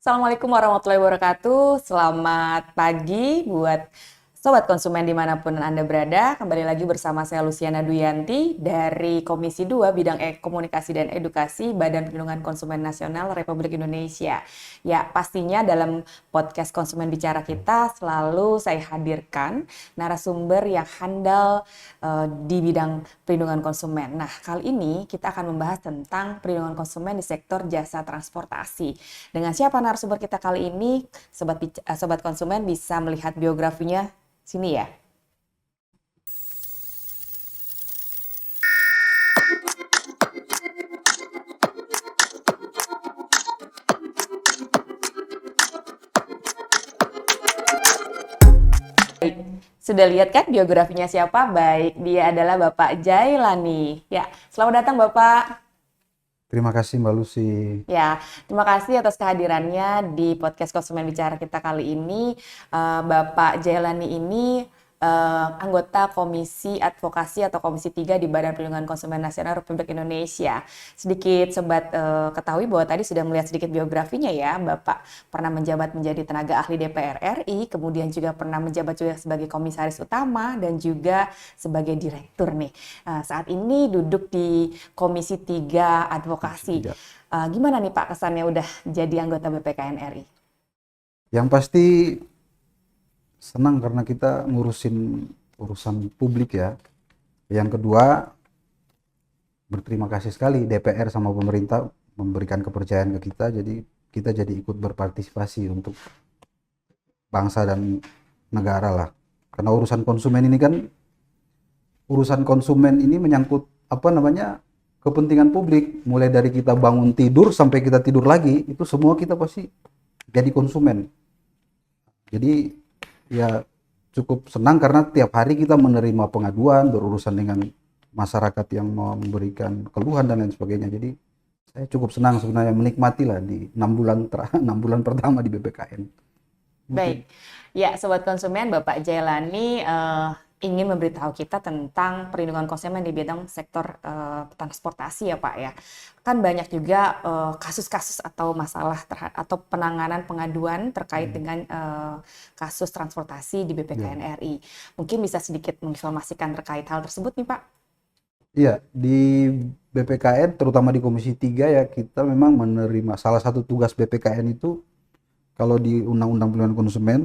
Assalamualaikum warahmatullahi wabarakatuh. Selamat pagi buat Sobat Konsumen dimanapun Anda berada. Kembali lagi bersama saya Luciana Duyanti dari Komisi 2 Bidang Komunikasi dan Edukasi Badan Perlindungan Konsumen Nasional Republik Indonesia. Ya, pastinya dalam podcast Konsumen Bicara kita selalu saya hadirkan narasumber yang handal di bidang perlindungan konsumen. Nah, kali ini kita akan membahas tentang perlindungan konsumen di sektor jasa transportasi. Dengan siapa narasumber kita kali ini? Sobat Konsumen bisa melihat biografinya sini ya. Baik, sudah lihat kan biografinya siapa? Baik, dia adalah Bapak Jailani. Ya, selamat datang Bapak. Terima kasih Mbak Lucy. Ya, terima kasih atas kehadirannya di podcast Konsumen Bicara kita kali ini. Bapak Jailani ini anggota Komisi Advokasi atau Komisi 3 di Badan Perlindungan Konsumen Nasional Republik Indonesia. Sedikit Sobat ketahui bahwa tadi sudah melihat sedikit biografinya ya. Bapak pernah menjabat menjadi tenaga ahli DPR RI, kemudian juga pernah menjabat juga sebagai komisaris utama dan juga sebagai direktur nih. Saat ini duduk di Komisi 3 Advokasi. Gimana nih Pak kesannya udah jadi anggota BPKN RI? Yang pasti senang karena kita ngurusin urusan publik ya. Yang kedua, berterima kasih sekali DPR sama pemerintah memberikan kepercayaan ke kita, jadi kita jadi ikut berpartisipasi untuk bangsa dan negara lah. Karena urusan konsumen ini menyangkut kepentingan publik, mulai dari kita bangun tidur sampai kita tidur lagi, itu semua kita pasti jadi konsumen. Jadi ya cukup senang karena tiap hari kita menerima pengaduan, berurusan dengan masyarakat yang memberikan keluhan dan lain sebagainya. Jadi saya cukup senang sebenarnya, menikmati lah di 6 bulan pertama di BPKN. Baik, ya Sobat Konsumen, Bapak Jailani ingin memberitahu kita tentang perlindungan konsumen di bidang sektor transportasi ya Pak ya. Kan banyak juga kasus-kasus atau masalah atau penanganan pengaduan terkait dengan kasus transportasi di BPKN RI. Mungkin bisa sedikit menginformasikan terkait hal tersebut nih Pak. Iya, di BPKN terutama di Komisi 3 ya, kita memang menerima salah satu tugas BPKN itu, kalau di Undang-Undang Perlindungan Konsumen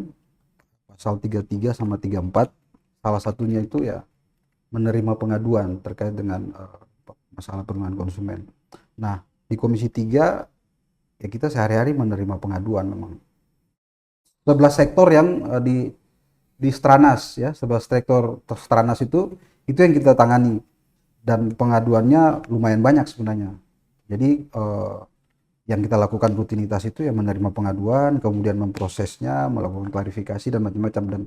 pasal 33 sama 34, salah satunya itu ya menerima pengaduan terkait dengan masalah perlindungan konsumen. Nah, di Komisi 3 ya kita sehari-hari menerima pengaduan memang. 11 sektor yang di Stranas ya, 11 sektor Stranas itu yang kita tangani, dan pengaduannya lumayan banyak sebenarnya. Jadi yang kita lakukan rutinitas itu ya menerima pengaduan, kemudian memprosesnya, melakukan klarifikasi dan macam-macam, dan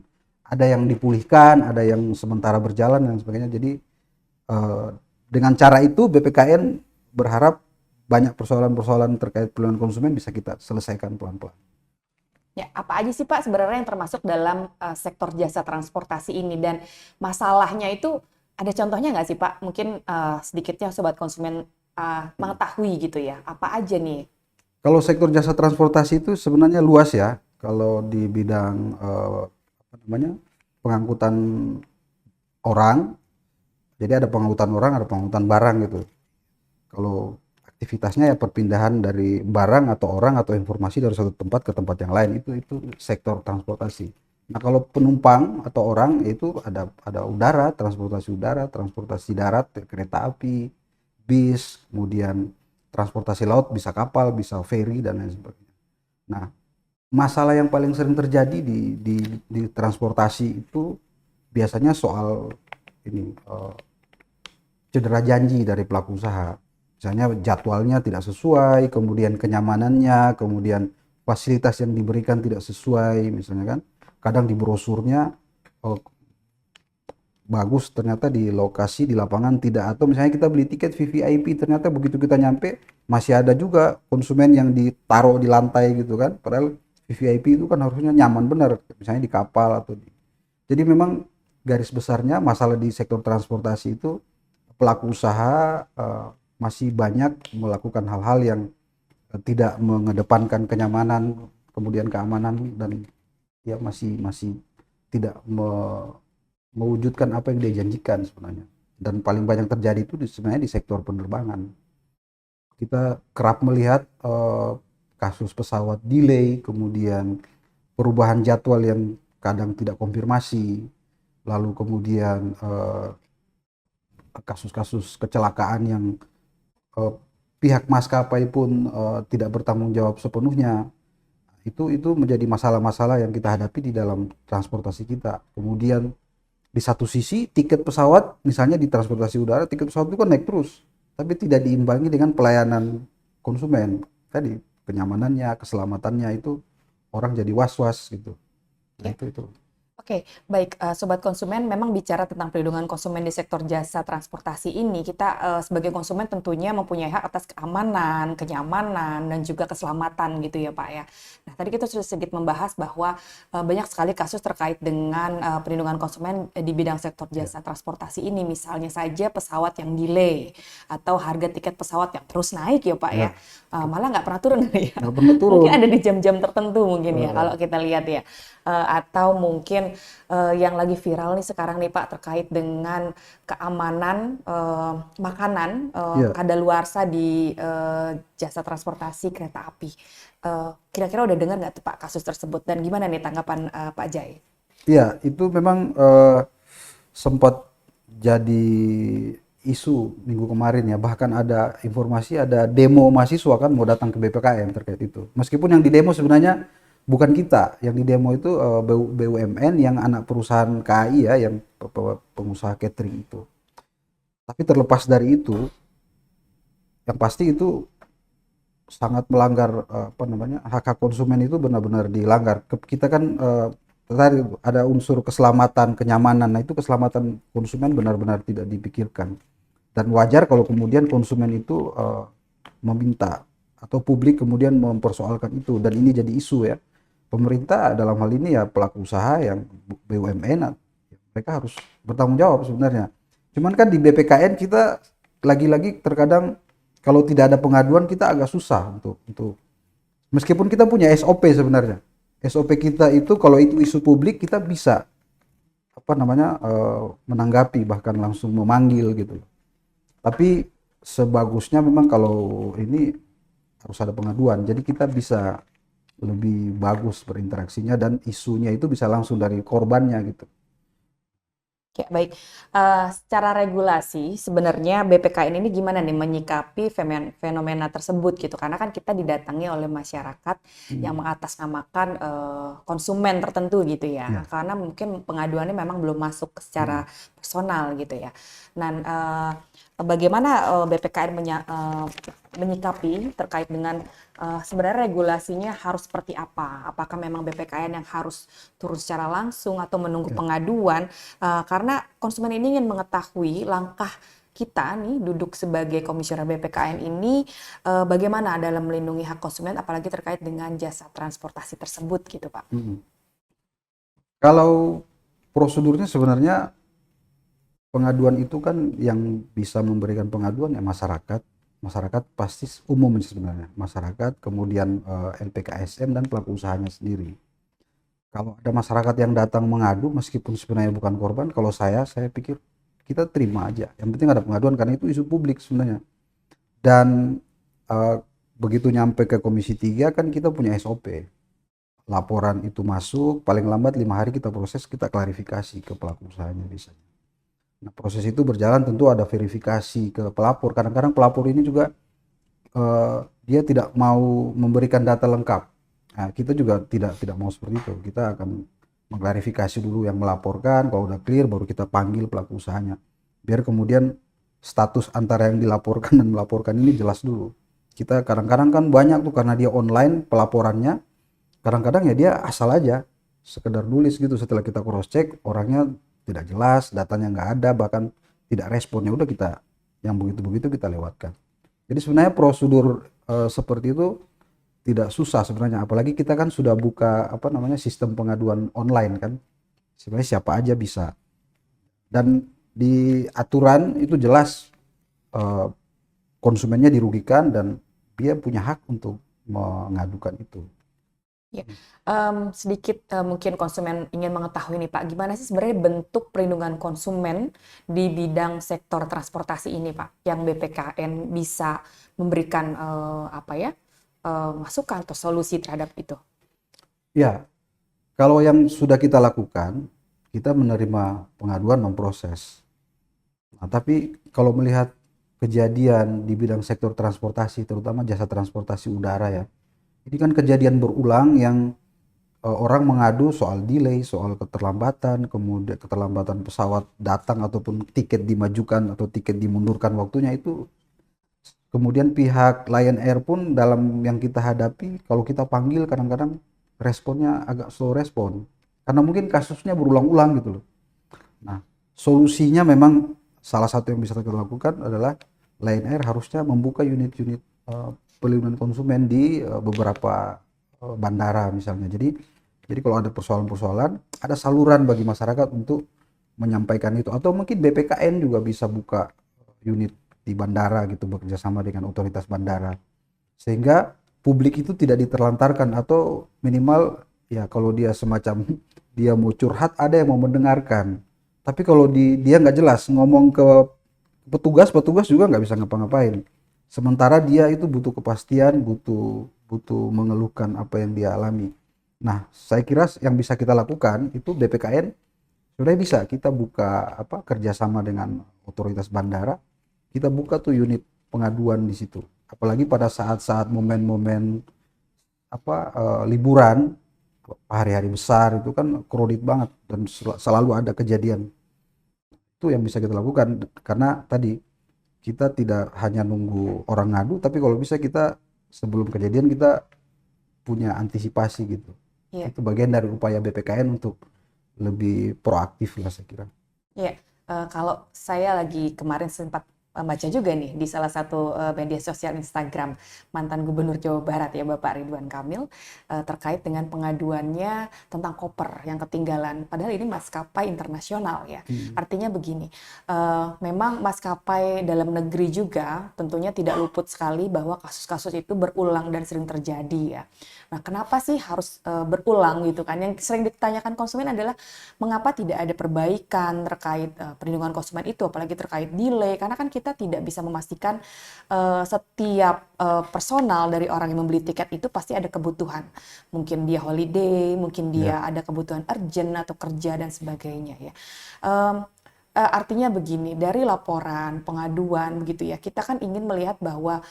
ada yang dipulihkan, ada yang sementara berjalan dan sebagainya. Jadi dengan cara itu BPKN berharap banyak persoalan-persoalan terkait perlindungan konsumen bisa kita selesaikan pelan-pelan. Ya, apa aja sih Pak sebenarnya yang termasuk dalam sektor jasa transportasi ini, dan masalahnya itu ada contohnya nggak sih Pak? Mungkin sedikitnya Sobat Konsumen mengetahui gitu ya, apa aja nih? Kalau sektor jasa transportasi itu sebenarnya luas ya. Kalau di bidang pengangkutan orang, jadi ada pengangkutan orang, ada pengangkutan barang gitu. Kalau aktivitasnya ya perpindahan dari barang atau orang atau informasi dari satu tempat ke tempat yang lain, itu sektor transportasi. Nah, kalau penumpang atau orang itu ada udara, transportasi darat, kereta api, bis, kemudian transportasi laut, bisa kapal, bisa ferry dan lain sebagainya. Nah, masalah yang paling sering terjadi di transportasi itu biasanya soal ini cedera janji dari pelaku usaha. Misalnya jadwalnya tidak sesuai, kemudian kenyamanannya, kemudian fasilitas yang diberikan tidak sesuai, misalnya kan. Kadang di brosurnya bagus, ternyata di lokasi di lapangan tidak, atau misalnya kita beli tiket VVIP, ternyata begitu kita nyampe masih ada juga konsumen yang ditaruh di lantai gitu kan, padahal VVIP itu kan harusnya nyaman benar, misalnya di kapal atau jadi memang garis besarnya masalah di sektor transportasi itu pelaku usaha masih banyak melakukan hal-hal yang tidak mengedepankan kenyamanan, kemudian keamanan, dan ya masih tidak mewujudkan apa yang dia janjikan sebenarnya. Dan paling banyak terjadi itu sebenarnya di sektor penerbangan. Kita kerap melihat kasus pesawat delay, kemudian perubahan jadwal yang kadang tidak konfirmasi, lalu kemudian kasus-kasus kecelakaan yang eh, pihak maskapai pun tidak bertanggung jawab sepenuhnya. Itu menjadi masalah-masalah yang kita hadapi di dalam transportasi kita. Kemudian di satu sisi tiket pesawat, misalnya di transportasi udara, tiket pesawat itu kan naik terus, tapi tidak diimbangi dengan pelayanan konsumen. Tadi kenyamanannya, keselamatannya itu orang jadi was-was gitu. Nah, Ya. itu. Oke, baik, Sobat Konsumen, memang bicara tentang perlindungan konsumen di sektor jasa transportasi ini, kita sebagai konsumen tentunya mempunyai hak atas keamanan, kenyamanan, dan juga keselamatan gitu ya Pak ya. Nah, tadi kita sudah sedikit membahas bahwa banyak sekali kasus terkait dengan perlindungan konsumen di bidang sektor Ya, jasa transportasi ini, misalnya saja pesawat yang delay, atau harga tiket pesawat yang terus naik ya Pak ya, ya, malah nggak pernah turun ya. nggak pernah Mungkin turun. ada di jam-jam tertentu mungkin ya, Eh, kalau kita lihat ya. Atau mungkin yang lagi viral nih sekarang nih Pak terkait dengan keamanan makanan ya, kadaluarsa di jasa transportasi kereta api. Kira-kira udah dengar nggak tuh Pak kasus tersebut dan gimana nih tanggapan Pak Jai? ya, itu memang sempat jadi isu minggu kemarin ya. Bahkan ada informasi ada demo mahasiswa kan mau datang ke BPKM terkait itu. Meskipun yang di demo sebenarnya bukan kita, yang di demo itu BUMN yang anak perusahaan KAI ya, yang pengusaha catering itu. Tapi terlepas dari itu, yang pasti itu sangat melanggar apa namanya, hak-hak konsumen itu benar-benar dilanggar. Kita kan tadi ada unsur keselamatan, kenyamanan. Nah, itu keselamatan konsumen benar-benar tidak dipikirkan. Dan wajar kalau kemudian konsumen itu meminta atau publik kemudian mempersoalkan itu, dan ini jadi isu ya. Pemerintah dalam hal ini ya pelaku usaha yang BUMN, mereka harus bertanggung jawab sebenarnya. Cuman kan di BPKN kita lagi-lagi terkadang kalau tidak ada pengaduan kita agak susah untuk meskipun kita punya SOP sebenarnya. SOP kita itu kalau itu isu publik kita bisa apa namanya menanggapi, bahkan langsung memanggil gitu. Tapi sebagusnya memang kalau ini harus ada pengaduan. Jadi kita bisa lebih bagus berinteraksinya dan isunya itu bisa langsung dari korbannya gitu. Ya, baik. Secara regulasi, sebenarnya BPKN ini gimana nih menyikapi fenomena tersebut gitu? Karena kan kita didatangi oleh masyarakat yang mengatasnamakan konsumen tertentu gitu ya. Ya. Karena mungkin pengaduannya memang belum masuk secara personal gitu ya. Dan bagaimana BPKN menyikapi terkait dengan sebenarnya regulasinya harus seperti apa? Apakah memang BPKN yang harus turun secara langsung atau menunggu Ya. pengaduan? Karena konsumen ini ingin mengetahui langkah kita nih duduk sebagai komisioner BPKN ini bagaimana dalam melindungi hak konsumen apalagi terkait dengan jasa transportasi tersebut gitu Pak. Mm-mm. Kalau prosedurnya sebenarnya pengaduan itu kan yang bisa memberikan pengaduan ya masyarakat. Masyarakat pasti umum sebenarnya. Masyarakat, kemudian LPKSM dan pelaku usahanya sendiri. Kalau ada masyarakat yang datang mengadu meskipun sebenarnya bukan korban, kalau saya pikir kita terima aja. Yang penting ada pengaduan karena itu isu publik sebenarnya. Dan eh, begitu nyampe ke Komisi 3 kan kita punya SOP. Laporan itu masuk, paling lambat 5 hari kita proses, kita klarifikasi ke pelaku usahanya biasanya. Nah, proses itu berjalan tentu ada verifikasi ke pelapor. Kadang-kadang pelapor ini juga dia tidak mau memberikan data lengkap. Nah, kita juga tidak mau seperti itu. Kita akan mengklarifikasi dulu yang melaporkan, kalau udah clear baru kita panggil pelaku usahanya. Biar kemudian status antara yang dilaporkan dan melaporkan ini jelas dulu. Kita kadang-kadang kan banyak tuh karena dia online pelaporannya, kadang-kadang ya dia asal aja sekedar nulis gitu, setelah kita cross check orangnya tidak jelas, datanya nggak ada, bahkan tidak responnya, udah kita yang begitu-begitu kita lewatkan. Jadi sebenarnya prosedur seperti itu tidak susah sebenarnya, apalagi kita kan sudah buka apa namanya sistem pengaduan online kan, sebenarnya siapa aja bisa, dan di aturan itu jelas eh, konsumennya dirugikan dan dia punya hak untuk mengadukan itu. Ya, sedikit mungkin konsumen ingin mengetahui nih Pak, gimana sih sebenarnya bentuk perlindungan konsumen di bidang sektor transportasi ini Pak, yang BPKN bisa memberikan masukan atau solusi terhadap itu? Ya, kalau yang sudah kita lakukan, kita menerima pengaduan, memproses. Nah, tapi kalau melihat kejadian di bidang sektor transportasi, terutama jasa transportasi udara ya, ini kan kejadian berulang yang orang mengadu soal delay, soal keterlambatan, kemudian keterlambatan pesawat datang ataupun tiket dimajukan atau tiket dimundurkan waktunya itu. Kemudian pihak Lion Air pun dalam yang kita hadapi, kalau kita panggil kadang-kadang responnya agak slow respon. Karena mungkin kasusnya berulang-ulang gitu loh. Nah, solusinya memang salah satu yang bisa kita lakukan adalah Lion Air harusnya membuka unit-unit pelindungan konsumen di beberapa bandara misalnya. Jadi kalau ada persoalan-persoalan, ada saluran bagi masyarakat untuk menyampaikan itu. Atau mungkin BPKN juga bisa buka unit di bandara gitu, bekerja sama dengan otoritas bandara. Sehingga publik itu tidak diterlantarkan, atau minimal ya kalau dia semacam dia mau curhat ada yang mau mendengarkan. Tapi kalau dia nggak jelas ngomong ke petugas juga nggak bisa ngapa-ngapain. Sementara dia itu butuh kepastian, butuh mengeluhkan apa yang dia alami. Nah, saya kira yang bisa kita lakukan itu BPKN sudah bisa kita buka kerjasama dengan otoritas bandara, kita buka tuh unit pengaduan di situ. Apalagi pada saat-saat momen-momen liburan, hari-hari besar itu kan kredit banget dan selalu ada kejadian. Itu yang bisa kita lakukan, karena tadi kita tidak hanya nunggu orang ngadu, tapi kalau bisa kita sebelum kejadian kita punya antisipasi gitu. Iya. Itu bagian dari upaya BPKN untuk lebih proaktif lah saya kira. Iya, kalau saya lagi kemarin sempat baca juga nih di salah satu media sosial Instagram mantan Gubernur Jawa Barat ya Bapak Ridwan Kamil, terkait dengan pengaduannya tentang koper yang ketinggalan. Padahal ini maskapai internasional ya. Artinya begini, memang maskapai dalam negeri juga tentunya tidak luput sekali bahwa kasus-kasus itu berulang dan sering terjadi ya. Nah, kenapa sih harus berulang gitu kan? Yang sering ditanyakan konsumen adalah mengapa tidak ada perbaikan terkait perlindungan konsumen itu, apalagi terkait delay, karena kan kita tidak bisa memastikan setiap personal dari orang yang membeli tiket itu pasti ada kebutuhan. Mungkin dia holiday, mungkin dia ada kebutuhan urgent atau kerja dan sebagainya ya. Artinya begini, dari laporan, pengaduan begitu ya, kita kan ingin melihat bahwa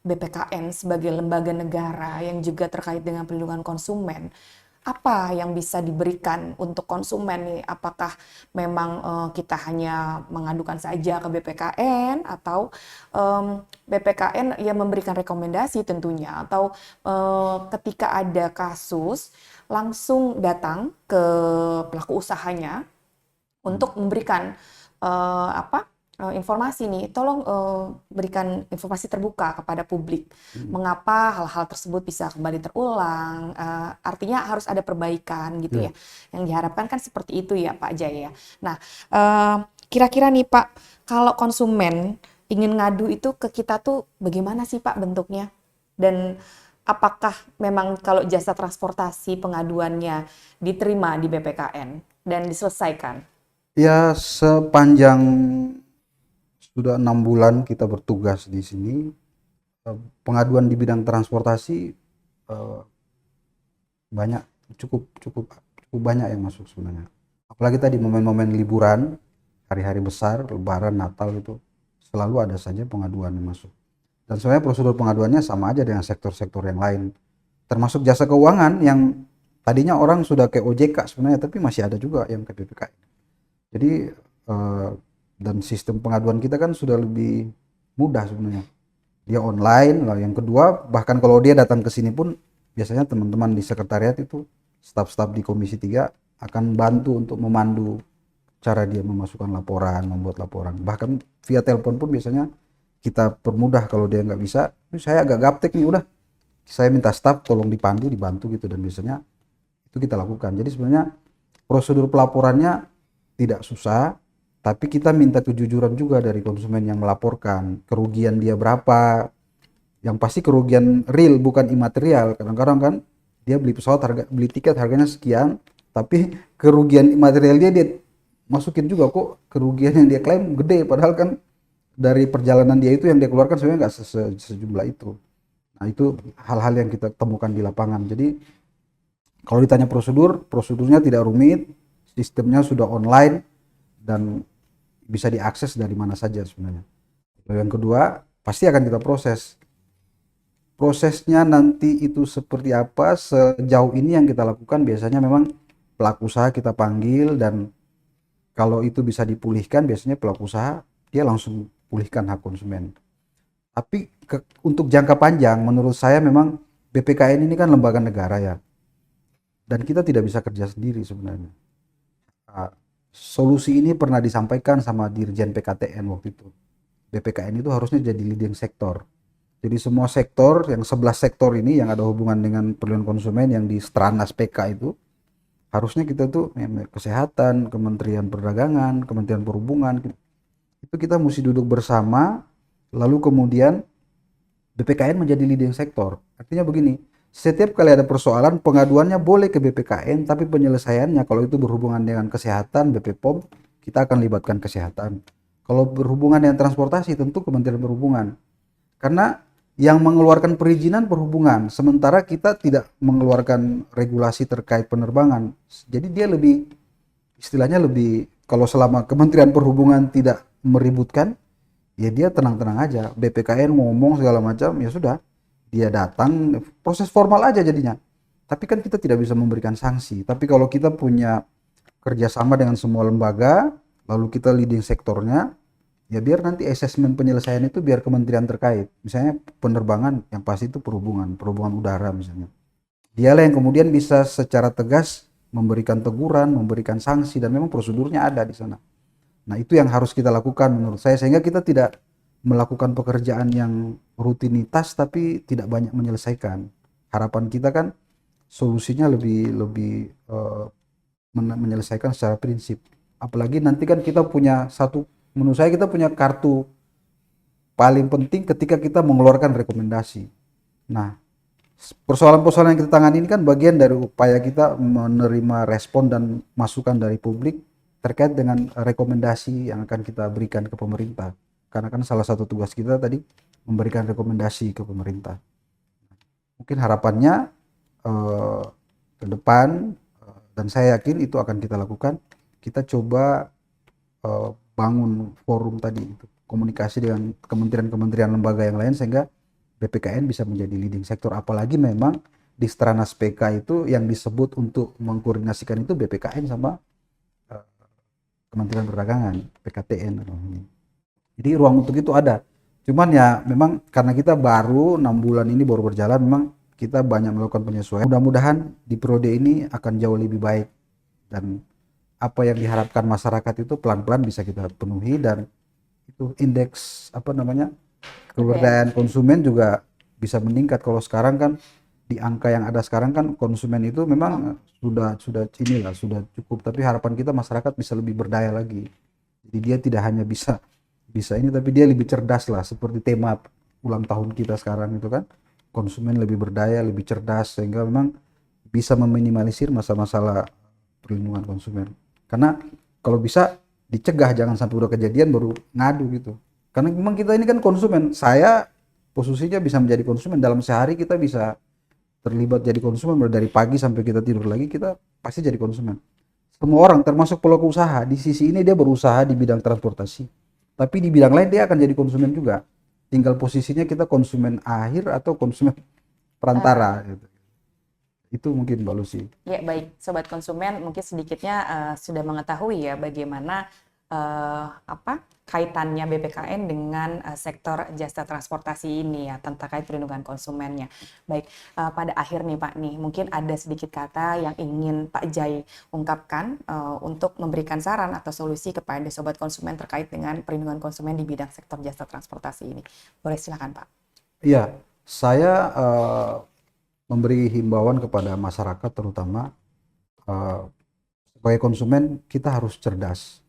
BPKN sebagai lembaga negara yang juga terkait dengan perlindungan konsumen, apa yang bisa diberikan untuk konsumen nih? Apakah memang kita hanya mengadukan saja ke BPKN, atau BPKN ya memberikan rekomendasi tentunya, atau ketika ada kasus langsung datang ke pelaku usahanya untuk memberikan informasi nih, tolong berikan informasi terbuka kepada publik. Mengapa hal-hal tersebut bisa kembali terulang? Artinya harus ada perbaikan gitu ya. Yang diharapkan kan seperti itu ya Pak Jaya. Nah, kira-kira nih Pak, kalau konsumen ingin ngadu itu ke kita tuh bagaimana sih Pak bentuknya? Dan apakah memang kalau jasa transportasi pengaduannya diterima di BPKN dan diselesaikan? Ya, sepanjang sudah 6 bulan kita bertugas di sini, pengaduan di bidang transportasi banyak, cukup banyak yang masuk sebenarnya. Apalagi tadi momen-momen liburan, hari-hari besar, Lebaran, Natal itu selalu ada saja pengaduan yang masuk. Dan sebenarnya prosedur pengaduannya sama aja dengan sektor-sektor yang lain, termasuk jasa keuangan yang tadinya orang sudah ke OJK sebenarnya, tapi masih ada juga yang ke BPKN. Jadi dan sistem pengaduan kita kan sudah lebih mudah sebenarnya. Dia online lah. Yang kedua, bahkan kalau dia datang ke sini pun biasanya teman-teman di sekretariat itu, staf-staf di Komisi 3 akan bantu untuk memandu cara dia memasukkan laporan, membuat laporan. Bahkan via telepon pun biasanya kita permudah kalau dia nggak bisa. Saya agak gaptek nih, udah saya minta staf tolong dipandu, dibantu gitu, dan biasanya itu kita lakukan. Jadi sebenarnya prosedur pelaporannya tidak susah. Tapi kita minta kejujuran juga dari konsumen yang melaporkan, kerugian dia berapa, Yang pasti kerugian real bukan imaterial. Kadang-kadang kan dia beli pesawat beli tiket harganya sekian, tapi kerugian imaterial dia masukin juga, kok kerugian yang dia klaim gede padahal kan dari perjalanan dia itu yang dia keluarkan sebenarnya nggak sejumlah itu. Nah, itu hal-hal yang kita temukan di lapangan. Jadi kalau ditanya prosedurnya tidak rumit, sistemnya sudah online dan bisa diakses dari mana saja sebenarnya. Lalu yang kedua, pasti akan kita proses. Prosesnya nanti itu seperti apa, sejauh ini yang kita lakukan biasanya memang pelaku usaha kita panggil, dan kalau itu bisa dipulihkan biasanya pelaku usaha dia langsung pulihkan hak konsumen. Tapi untuk jangka panjang menurut saya memang BPKN ini kan lembaga negara ya, dan kita tidak bisa kerja sendiri sebenarnya. Nah, solusi ini pernah disampaikan sama Dirjen PKTN waktu itu. BPKN itu harusnya jadi leading sektor. Jadi semua sektor, yang 11 sektor ini yang ada hubungan dengan perlindungan konsumen yang di Stranas PK itu, harusnya kita tuh kesehatan, Kementerian Perdagangan, Kementerian Perhubungan, itu kita mesti duduk bersama, lalu kemudian BPKN menjadi leading sektor. Artinya begini, setiap kali ada persoalan, pengaduannya boleh ke BPKN, tapi penyelesaiannya kalau itu berhubungan dengan kesehatan, BPOM, kita akan libatkan kesehatan. Kalau berhubungan dengan transportasi, tentu Kementerian Perhubungan. Karena yang mengeluarkan perizinan perhubungan, sementara kita tidak mengeluarkan regulasi terkait penerbangan. Jadi dia lebih, istilahnya lebih, kalau selama Kementerian Perhubungan tidak meributkan, ya dia tenang-tenang aja. BPKN ngomong segala macam, ya sudah, dia datang, proses formal aja jadinya. Tapi kan kita tidak bisa memberikan sanksi. Tapi kalau kita punya kerjasama dengan semua lembaga, lalu kita leading sektornya, ya biar nanti asesmen penyelesaian itu biar kementerian terkait. Misalnya penerbangan, yang pasti itu perhubungan udara misalnya. Dialah yang kemudian bisa secara tegas memberikan teguran, memberikan sanksi, dan memang prosedurnya ada di sana. Nah, itu yang harus kita lakukan menurut saya, sehingga kita tidak melakukan pekerjaan yang rutinitas tapi tidak banyak menyelesaikan. Harapan kita kan solusinya lebih lebih menyelesaikan secara prinsip. Apalagi nanti kan kita punya satu, menurut saya kita punya kartu paling penting ketika kita mengeluarkan rekomendasi. Nah, persoalan-persoalan yang kita tangani ini kan bagian dari upaya kita menerima respon dan masukan dari publik terkait dengan rekomendasi yang akan kita berikan ke pemerintah. Karena kan salah satu tugas kita tadi memberikan rekomendasi ke pemerintah. Mungkin harapannya ke depan, dan saya yakin itu akan kita lakukan, kita coba bangun forum tadi, komunikasi dengan kementerian-kementerian lembaga yang lain sehingga BPKN bisa menjadi leading sektor. Apalagi memang di Stranas PK itu yang disebut untuk mengkoordinasikan itu BPKN sama Kementerian Perdagangan, PKTN. Jadi ruang untuk itu ada. Cuman ya memang karena kita baru 6 bulan ini baru berjalan, memang kita banyak melakukan penyesuaian. Mudah-mudahan di periode ini akan jauh lebih baik, dan apa yang diharapkan masyarakat itu pelan-pelan bisa kita penuhi, dan itu indeks keberdayaan konsumen juga bisa meningkat. Kalau sekarang kan di angka yang ada sekarang kan konsumen itu memang sudah cukup, tapi harapan kita masyarakat bisa lebih berdaya lagi. Jadi dia tidak hanya bisa ini, tapi dia lebih cerdas lah, seperti tema ulang tahun kita sekarang itu kan, konsumen lebih berdaya, lebih cerdas, sehingga memang bisa meminimalisir masalah-masalah perlindungan konsumen. Karena kalau bisa dicegah, jangan sampai udah kejadian baru ngadu gitu. Karena memang kita ini kan konsumen. Saya posisinya bisa menjadi konsumen, dalam sehari kita bisa terlibat jadi konsumen, mulai dari pagi sampai kita tidur lagi kita pasti jadi konsumen. Semua orang termasuk pelaku usaha di sisi ini dia berusaha di bidang transportasi, tapi di bidang lain dia akan jadi konsumen juga. Tinggal posisinya kita konsumen akhir atau konsumen perantara gitu. Itu mungkin Mbak Lucy. Ya, baik, Sobat Konsumen, mungkin sedikitnya sudah mengetahui ya bagaimana kaitannya BPKN dengan sektor jasa transportasi ini ya, terkait perlindungan konsumennya. Baik, pada akhir nih Pak nih, mungkin ada sedikit kata yang ingin Pak Jai ungkapkan untuk memberikan saran atau solusi kepada Sobat Konsumen terkait dengan perlindungan konsumen di bidang sektor jasa transportasi ini. Boleh silakan Pak. Iya, saya memberi himbauan kepada masyarakat terutama sebagai konsumen kita harus cerdas.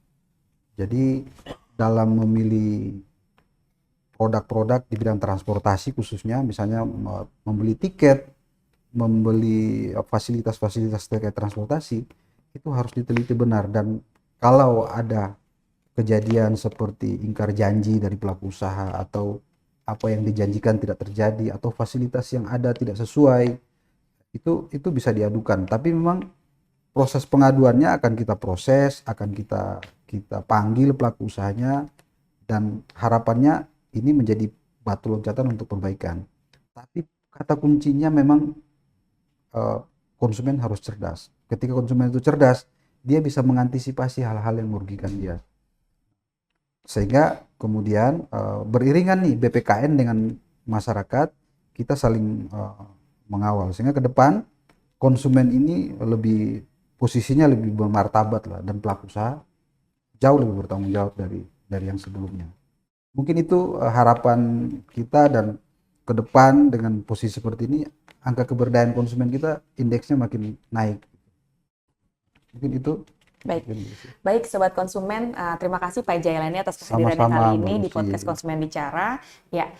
Jadi dalam memilih produk-produk di bidang transportasi khususnya, misalnya membeli tiket, membeli fasilitas-fasilitas terkait transportasi, itu harus diteliti benar. Dan kalau ada kejadian seperti ingkar janji dari pelaku usaha, atau apa yang dijanjikan tidak terjadi, atau fasilitas yang ada tidak sesuai, itu bisa diadukan. Tapi memang proses pengaduannya akan kita proses, akan kita panggil pelaku usahanya, dan harapannya ini menjadi batu loncatan untuk perbaikan. Tapi kata kuncinya memang konsumen harus cerdas. Ketika konsumen itu cerdas, dia bisa mengantisipasi hal-hal yang merugikan dia. Sehingga kemudian beriringan nih BPKN dengan masyarakat, kita saling mengawal, sehingga ke depan konsumen ini posisinya lebih bermartabat lah, dan pelaku usaha jauh lebih bertanggung jawab dari yang sebelumnya. Mungkin itu harapan kita, dan ke depan dengan posisi seperti ini, angka keberdayaan konsumen kita indeksnya makin naik. Mungkin itu. Baik, baik Sobat Konsumen, terima kasih Pak Jailani atas kehadirannya Sama-sama, kali Mbak ini di Lucy. podcast Konsumen Bicara. Ya,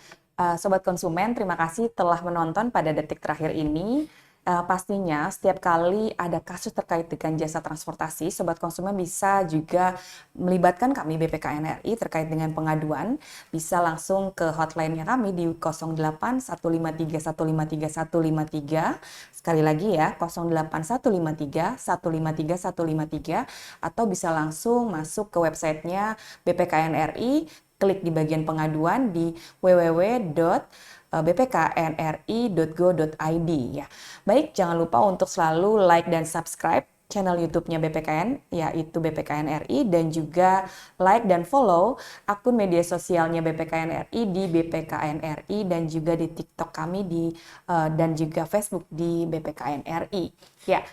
Sobat Konsumen, terima kasih telah menonton pada detik terakhir ini. Pastinya setiap kali ada kasus terkait dengan jasa transportasi, Sobat Konsumen bisa juga melibatkan kami BPKN RI terkait dengan pengaduan. Bisa langsung ke hotline-nya kami di 08 153 153 153. Sekali lagi ya, 08 153 153 153, atau bisa langsung masuk ke websitenya BPKN RI, klik di bagian pengaduan di www.bpknri.go.id ya. Baik, jangan lupa untuk selalu like dan subscribe channel YouTube-nya BPKN, yaitu BPKN RI, dan juga like dan follow akun media sosialnya BPKN RI di BPKN RI, dan juga di TikTok kami dan juga Facebook di BPKN RI. Ya,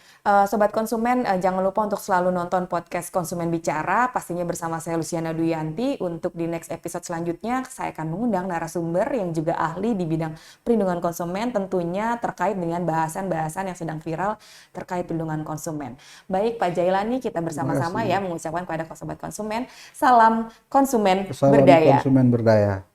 Sobat Konsumen, jangan lupa untuk selalu nonton podcast Konsumen Bicara, pastinya bersama saya Luciana Duyanti. Untuk di next episode selanjutnya, saya akan mengundang narasumber yang juga ahli di bidang perlindungan konsumen, tentunya terkait dengan bahasan-bahasan yang sedang viral terkait perlindungan konsumen. Baik Pak Jailani, kita bersama-sama ya mengucapkan kepada Sobat Konsumen, salam konsumen Salam berdaya. konsumen berdaya.